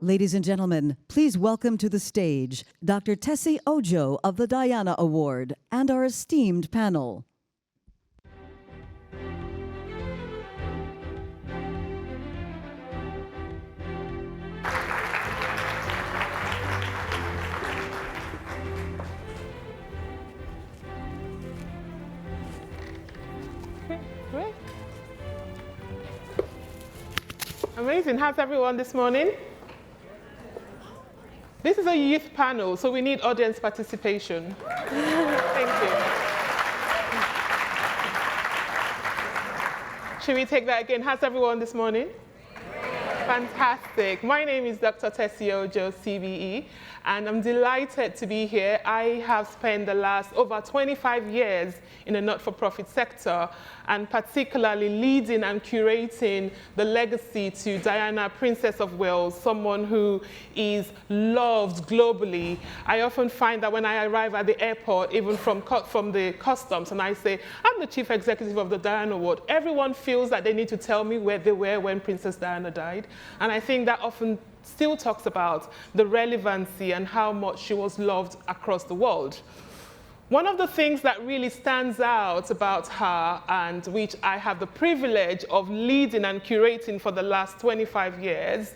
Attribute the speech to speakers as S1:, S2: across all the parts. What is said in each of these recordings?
S1: Ladies and gentlemen, please welcome to the stage Dr. Tessy Ojo of the Diana Award and our esteemed panel.
S2: Great. Amazing. How's everyone this morning? This is a youth panel, so we need audience participation. Thank you. Should we take that again? How's everyone this morning? Fantastic. My name is Dr. Tessy Ojo CBE, and I'm delighted to be here. I have spent the last over 25 years in the not-for-profit sector, and particularly leading and curating the legacy to Diana, Princess of Wales, someone who is loved globally. I often find that when I arrive at the airport, even from the customs, and I say, I'm the chief executive of the Diana Award, everyone feels that they need to tell me where they were when Princess Diana died. And I think that often still talks about the relevancy and how much she was loved across the world. One of the things that really stands out about her, and which I have the privilege of leading and curating for the last 25 years,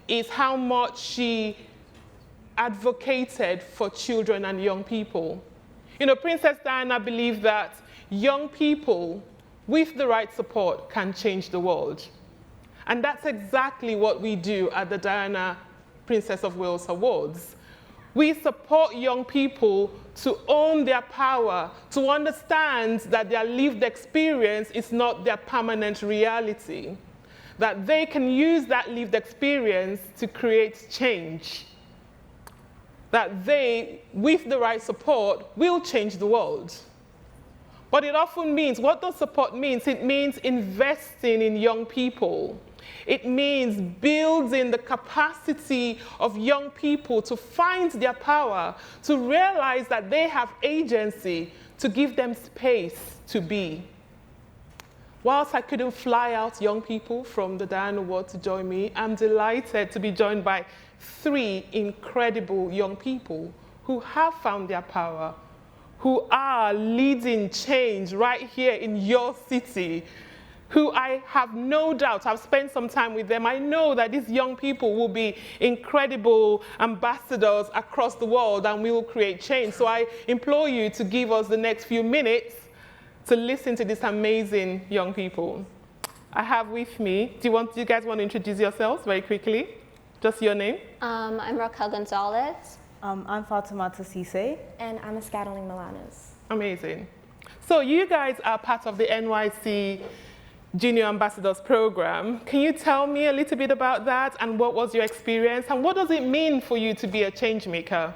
S2: is how much she advocated for children and young people. You know, Princess Diana believed that young people, with the right support, can change the world. And that's exactly what we do at the Diana Princess of Wales Awards. We support young people to own their power, to understand that their lived experience is not their permanent reality, that they can use that lived experience to create change, that they, with the right support, will change the world. But it often means, what does support mean? It means investing in young people. It means building the capacity of young people to find their power, to realize that they have agency, to give them space to be. Whilst I couldn't fly out young people from the Diana Award to join me, I'm delighted to be joined by 3 incredible young people who have found their power, who are leading change right here in your city, who I have no doubt, I've spent some time with them, I know that these young people will be incredible ambassadors across the world and we will create change. So I implore you to give us the next few minutes to listen to these amazing young people. I have with me, do you guys want to introduce yourselves very quickly? Just your name?
S3: I'm Raquel Gonzalez.
S4: I'm Fatoumata Cisse.
S5: And I'm Askadeline Milanes.
S2: Amazing. So you guys are part of the NYC Junior Ambassadors Program. Can you tell me a little bit about that, and what was your experience, and what does it mean for you to be a change maker?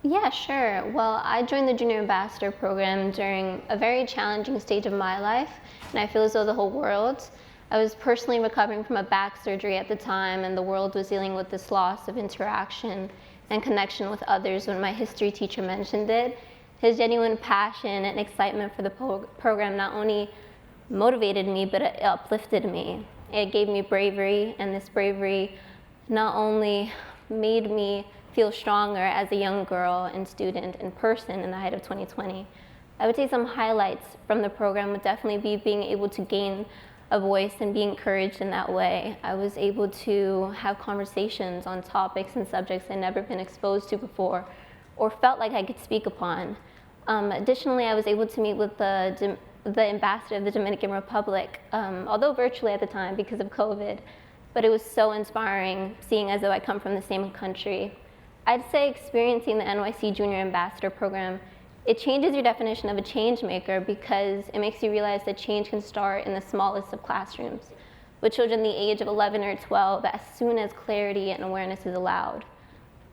S3: Yeah, sure. Well, I joined the Junior Ambassador Program during a very challenging stage of my life, and I feel as though the whole world. I was personally recovering from a back surgery at the time, and the world was dealing with this loss of interaction and connection with others when my history teacher mentioned it. His genuine passion and excitement for the program not only motivated me, but it uplifted me. It gave me bravery, and this bravery not only made me feel stronger as a young girl and student and person in the height of 2020. I would say some highlights from the program would definitely be being able to gain a voice and be encouraged in that way. I was able to have conversations on topics and subjects I'd never been exposed to before or felt like I could speak upon. Additionally, I was able to meet with the ambassador of the Dominican Republic, although virtually at the time because of COVID, but it was so inspiring seeing as though I come from the same country. I'd say experiencing the NYC Junior Ambassador Program, it changes your definition of a change maker because it makes you realize that change can start in the smallest of classrooms, with children the age of 11 or 12 as soon as clarity and awareness is allowed.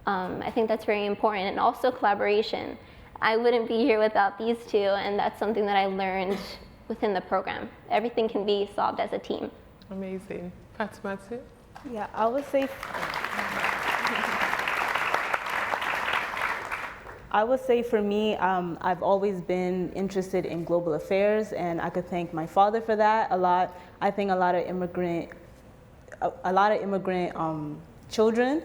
S3: I think that's very important, and also collaboration. I wouldn't be here without these two, and that's something that I learned within the program. Everything can be solved as a team.
S2: Amazing. Fatoumata?
S4: Yeah, I would say for me, I've always been interested in global affairs, and I could thank my father for that a lot. I think a lot of immigrant a lot of immigrant children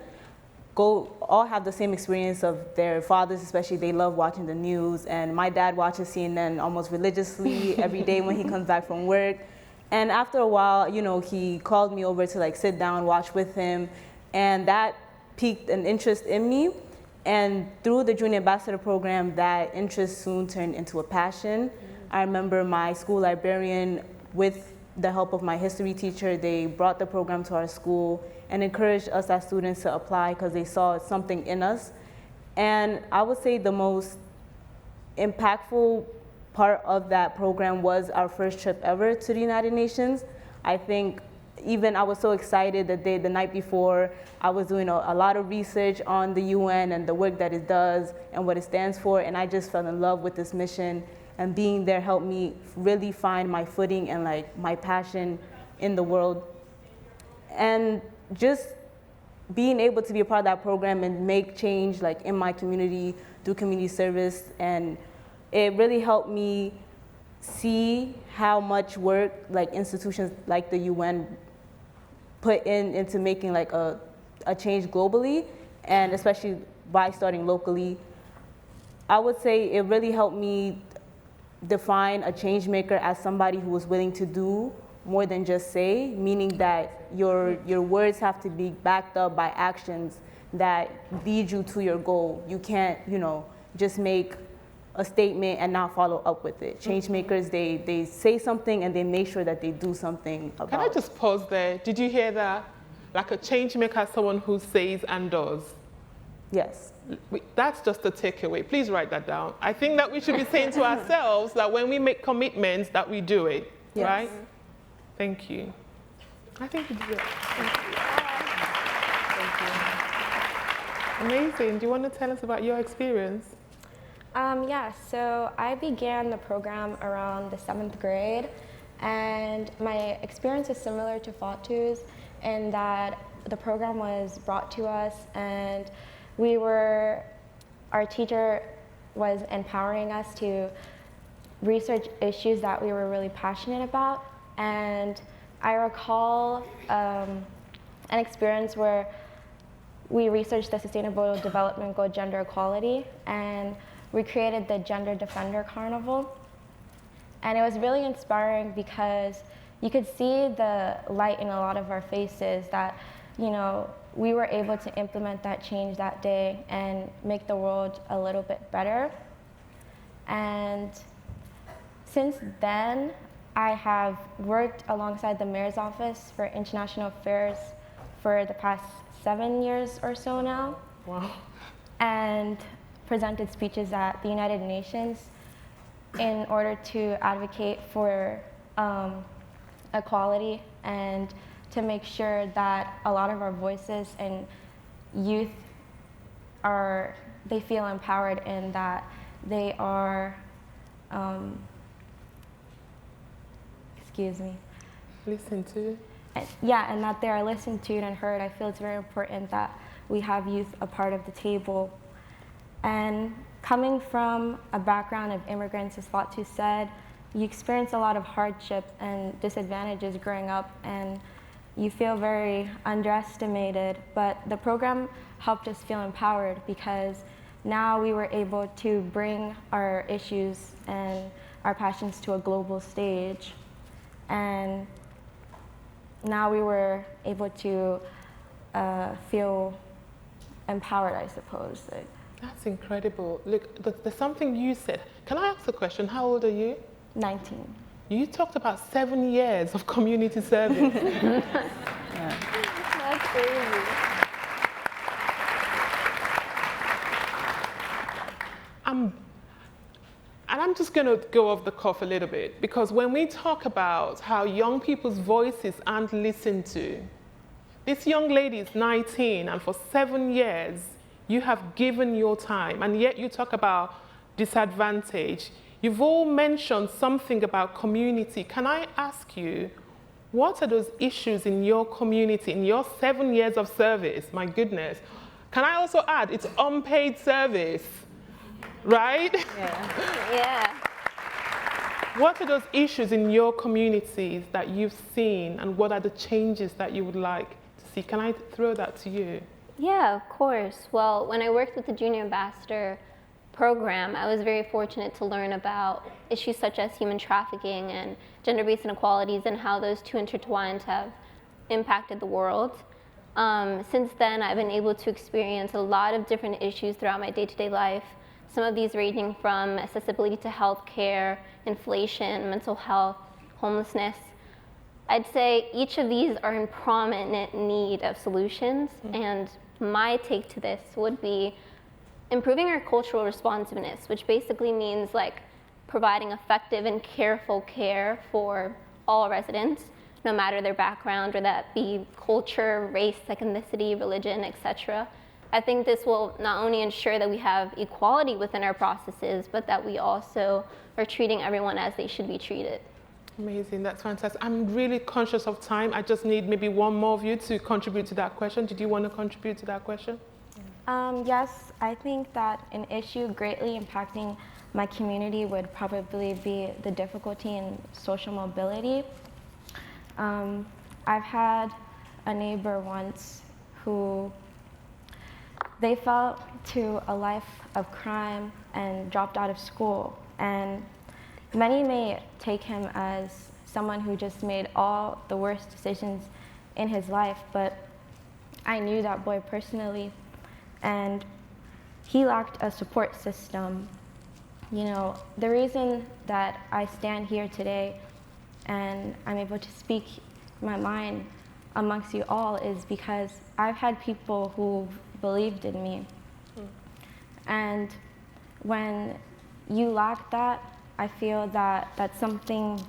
S4: all have the same experience of their fathers, especially they love watching the news. And my dad watches CNN almost religiously every day when he comes back from work. And after a while, you know, he called me over to like sit down, watch with him. And that piqued an interest in me. And through the Junior Ambassador program, that interest soon turned into a passion. I remember my school librarian, with the help of my history teacher, they brought the program to our school and encouraged us as students to apply because they saw something in us. And I would say the most impactful part of that program was our first trip ever to the United Nations. I think even I was so excited the night before, I was doing a lot of research on the UN and the work that it does and what it stands for, and I just fell in love with this mission, and being there helped me really find my footing and like my passion in the world. And just being able to be a part of that program and make change like in my community through community service, and it really helped me see how much work like institutions like the UN put into making like a change globally, and especially by starting locally. I would say it really helped me define a change maker as somebody who was willing to do more than just say, meaning that your words have to be backed up by actions that lead you to your goal. You can't, you know, just make a statement and not follow up with it. Change makers, they say something and they make sure that they do something about it.
S2: Can I just pause there? Did you hear that? Like a change maker is someone who says and does.
S4: Yes.
S2: That's just a takeaway. Please write that down. I think that we should be saying to ourselves that when we make commitments that we do it,
S4: Yes.
S2: right? Thank you. I think you did it. Thank you. Amazing. Do you want to tell us about your experience?
S5: Yeah, so I began the program around the 7th grade, and my experience is similar to Fatu's in that the program was brought to us and our teacher was empowering us to research issues that we were really passionate about. And I recall an experience where we researched the Sustainable Development Goal, gender equality, and we created the Gender Defender Carnival. And it was really inspiring because you could see the light in a lot of our faces that, you know, we were able to implement that change that day and make the world a little bit better. And since then, I have worked alongside the Mayor's Office for International Affairs for the past 7 years or so now.
S2: Wow.
S5: And presented speeches at the United Nations in order to advocate for equality and to make sure that a lot of our voices and youth they feel empowered and that they are,
S2: Listen to.
S5: Yeah, and that they are listened to and heard. I feel it's very important that we have youth a part of the table. And coming from a background of immigrants, as Fatu said, you experience a lot of hardship and disadvantages growing up, and you feel very underestimated. But the program helped us feel empowered because now we were able to bring our issues and our passions to a global stage. And now we were able to feel empowered, I suppose.
S2: That's incredible. Look, there's something you said. Can I ask a question? How old are you?
S5: 19.
S2: You talked about 7 years of community service.
S3: That's crazy.
S2: And I'm just going to go off the cuff a little bit, because when we talk about how young people's voices aren't listened to, this young lady is 19, and for 7 years, you have given your time, and yet you talk about disadvantage. You've all mentioned something about community. Can I ask you, what are those issues in your community, in your 7 years of service? My goodness. Can I also add, it's unpaid service, right?
S4: Yeah.
S3: Yeah.
S2: What are those issues in your communities that you've seen, and what are the changes that you would like to see? Can I throw that to you?
S3: Yeah, of course. Well, when I worked with the Junior Ambassador program, I was very fortunate to learn about issues such as human trafficking and gender-based inequalities and how those two intertwined have impacted the world. Since then, I've been able to experience a lot of different issues throughout my day-to-day life. Some of these ranging from accessibility to health care, inflation, mental health, homelessness. I'd say each of these are in prominent need of solutions, and my take to this would be improving our cultural responsiveness, which basically means like providing effective and careful care for all residents, no matter their background, or that be culture, race, ethnicity, religion, etc. I think this will not only ensure that we have equality within our processes, but that we also are treating everyone as they should be treated.
S2: Amazing, that's fantastic. I'm really conscious of time. I just need maybe one more of you to contribute to that question. Did you want to contribute to that question?
S5: Yes, I think that an issue greatly impacting my community would probably be the difficulty in social mobility. I've had a neighbor once who they fell to a life of crime and dropped out of school. And many may take him as someone who just made all the worst decisions in his life, but I knew that boy personally, and he lacked a support system. You know, the reason that I stand here today and I'm able to speak my mind amongst you all is because I've had people who believed in me. And when you lack that, I feel that that's something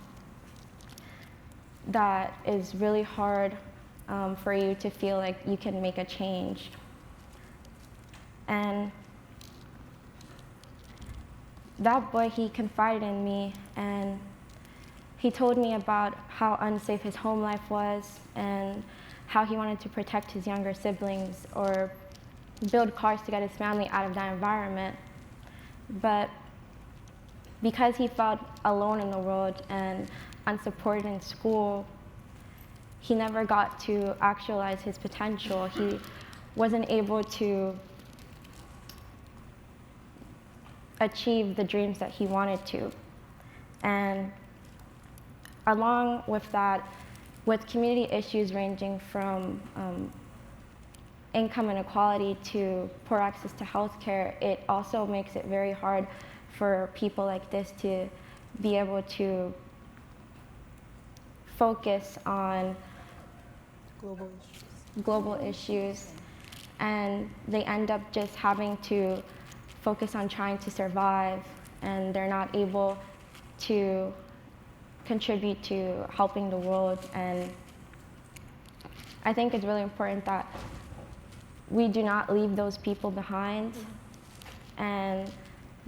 S5: that is really hard for you to feel like you can make a change. And that boy, he confided in me, and he told me about how unsafe his home life was and how he wanted to protect his younger siblings or build cars to get his family out of that environment. But because he felt alone in the world and unsupported in school, he never got to actualize his potential. He wasn't able to achieve the dreams that he wanted to. And along with that, with community issues ranging from income inequality to poor access to healthcare, it also makes it very hard for people like this to be able to focus on global issues, and they end up just having to focus on trying to survive, and they're not able to contribute to helping the world. And I think it's really important that we do not leave those people behind, and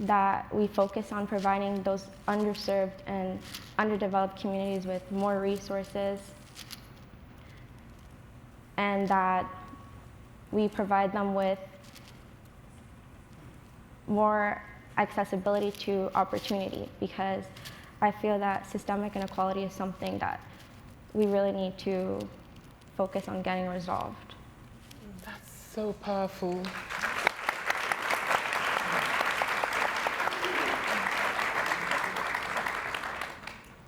S5: that we focus on providing those underserved and underdeveloped communities with more resources, and that we provide them with more accessibility to opportunity, because I feel that systemic inequality is something that we really need to focus on getting resolved.
S2: That's so powerful.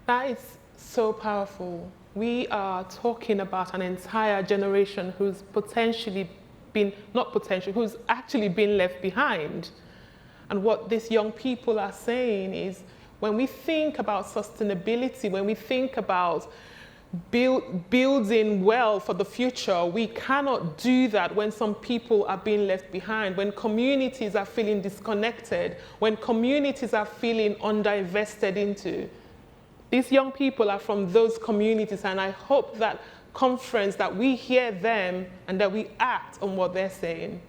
S2: That is so powerful. We are talking about an entire generation who's potentially been, not potentially, who's actually been left behind. And what these young people are saying is, when we think about sustainability, when we think about building well for the future, we cannot do that when some people are being left behind, when communities are feeling disconnected, when communities are feeling underinvested into. These young people are from those communities, and I hope that conference that we hear them and that we act on what they're saying.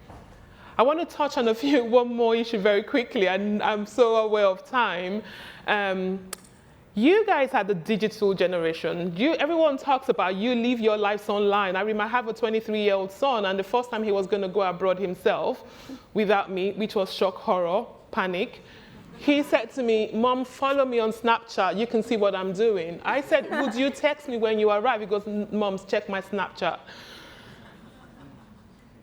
S2: I want to touch on one more issue very quickly, and I'm so aware of time. You guys are the digital generation. Everyone talks about you live your lives online. I remember I have a 23-year-old son, and the first time he was going to go abroad himself without me, which was shock, horror, panic, He said to me, Mom, follow me on Snapchat. You can see what I'm doing. I said, would you text me when you arrive? He goes, Moms, check my Snapchat.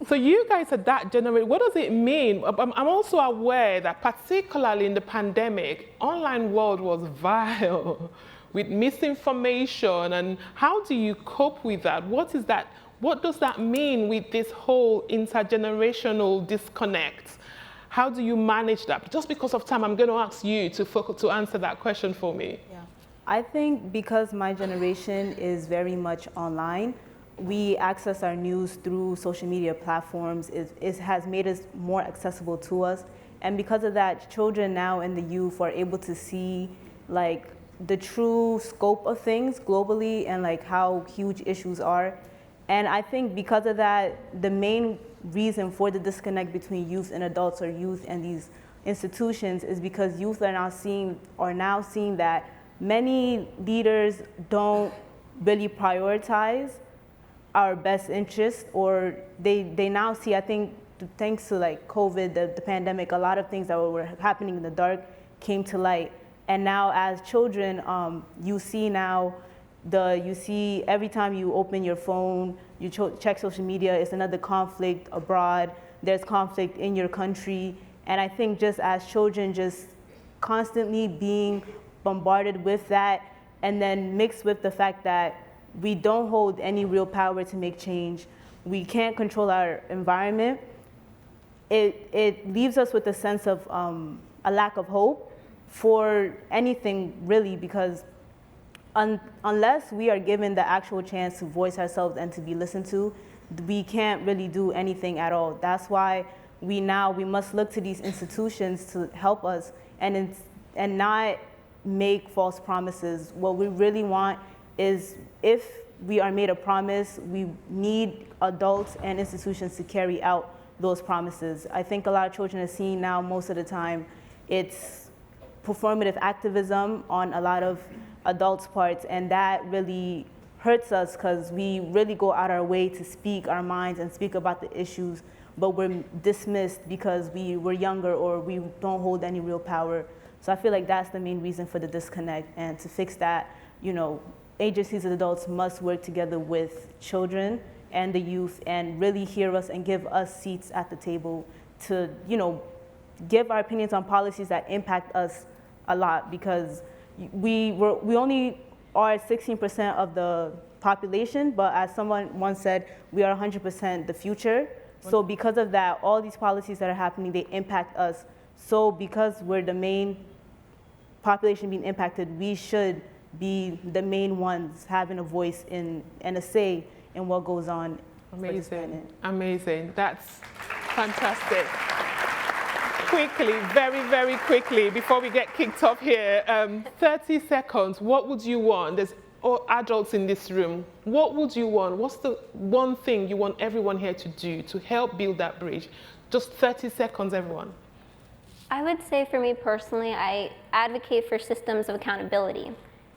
S2: So you guys are that generation. What does it mean? I'm also aware that particularly in the pandemic, online world was vile with misinformation. And how do you cope with that? What is that? What does that mean with this whole intergenerational disconnect? How do you manage that? Just because of time, I'm going to ask you to answer that question for me.
S4: Yeah. I think because my generation is very much online, we access our news through social media platforms. It has made us more accessible to us. And because of that, children now and the youth are able to see like the true scope of things globally and like how huge issues are. And I think because of that, the main reason for the disconnect between youth and adults or youth and these institutions is because youth are now seeing that many leaders don't really prioritize our best interests, or they now see, I think, thanks to like COVID, the pandemic, a lot of things that were happening in the dark came to light. And now as children, you see every time you open your phone, you check social media, it's another conflict abroad, there's conflict in your country. And I think just as children, just constantly being bombarded with that, and then mixed with the fact that we don't hold any real power to make change, we can't control our environment, it leaves us with a sense of a lack of hope for anything really, because unless we are given the actual chance to voice ourselves and to be listened to, we can't really do anything at all. That's why we must look to these institutions to help us and not make false promises. What we really want is, if we are made a promise, we need adults and institutions to carry out those promises. I think a lot of children are seeing now, most of the time, it's performative activism on a lot of adults' parts, and that really hurts us because we really go out our way to speak our minds and speak about the issues, but we're dismissed because we're younger or we don't hold any real power. So I feel like that's the main reason for the disconnect, and to fix that, agencies and adults must work together with children and the youth and really hear us and give us seats at the table to, give our opinions on policies that impact us a lot, because we only are 16% of the population, but as someone once said, we are 100% the future. So because of that, all these policies that are happening, they impact us. So because we're the main population being impacted, we should be the main ones having a voice and a say in what goes on.
S2: Amazing, amazing. That's fantastic. Quickly, very, very quickly, before we get kicked off here, 30 seconds, what would you want? There's all adults in this room. What would you want? What's the one thing you want everyone here to do to help build that bridge? Just 30 seconds, everyone.
S3: I would say for me personally, I advocate for systems of accountability.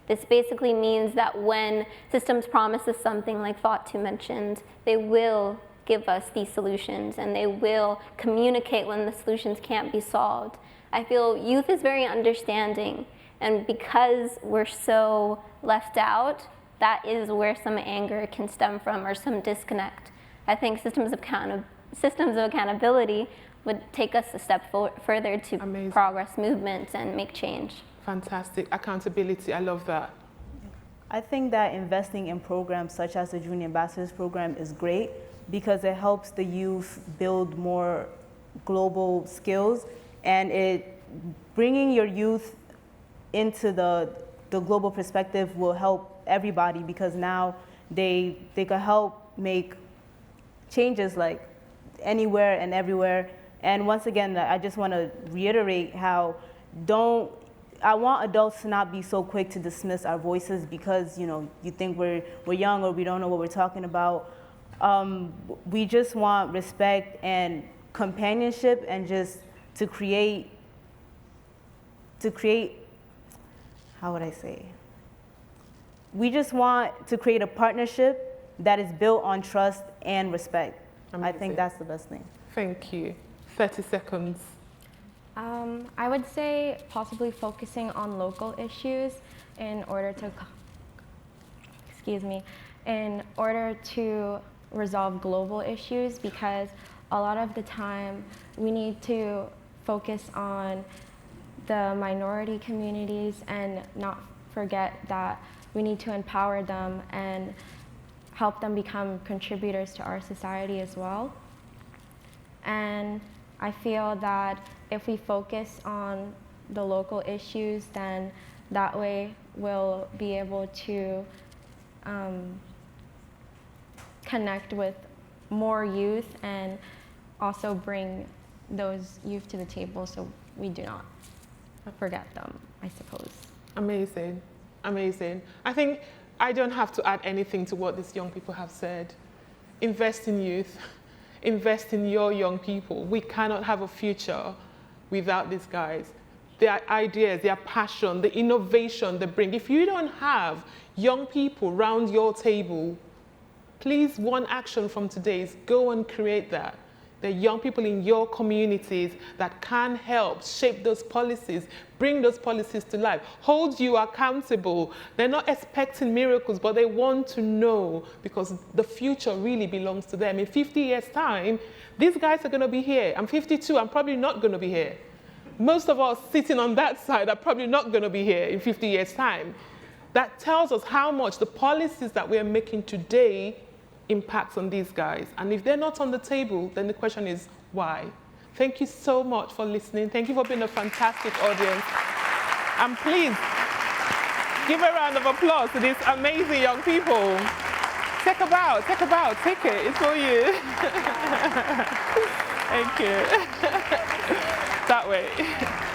S3: This basically means that when systems promises something, like Fatu mentioned, they will give us these solutions and they will communicate when the solutions can't be solved. I feel youth is very understanding, and because we're so left out, that is where some anger can stem from, or some disconnect. I think systems of accountability would take us a step further to progress movements and make change.
S2: Fantastic. Accountability, I love that.
S4: I think that investing in programs such as the Junior Ambassadors Program is great because it helps the youth build more global skills, and bringing your youth into the global perspective will help everybody, because now they can help make changes like anywhere and everywhere. And once again, I just want to reiterate how I want adults to not be so quick to dismiss our voices because you think we're young or we don't know what we're talking about. We just want respect and companionship, and just to create, how would I say? We just want to create a partnership that is built on trust and respect. Amazing. I think that's the best thing.
S2: Thank you. 30 seconds.
S5: I would say possibly focusing on local issues in order to, in order to resolve global issues, because a lot of the time we need to focus on the minority communities and not forget that we need to empower them and help them become contributors to our society as well. And I feel that if we focus on the local issues, then that way we'll be able to connect with more youth and also bring those youth to the table so we do not forget them, I suppose.
S2: Amazing, amazing. I think I don't have to add anything to what these young people have said. Invest in youth, invest in your young people. We cannot have a future without these guys. Their ideas, their passion, the innovation they bring. If you don't have young people round your table, please, one action from today is go and create that. The young people in your communities that can help shape those policies, bring those policies to life, hold you accountable. They're not expecting miracles, but they want to know, because the future really belongs to them. In 50 years' time, these guys are going to be here. I'm 52, I'm probably not going to be here. Most of us sitting on that side are probably not going to be here in 50 years' time. That tells us how much the policies that we are making today impacts on these guys. And if they're not on the table, then the question is why? Thank you so much for listening. Thank you for being a fantastic audience. And please, give a round of applause to these amazing young people. Take a bow, take it, it's for you. Thank you. That way.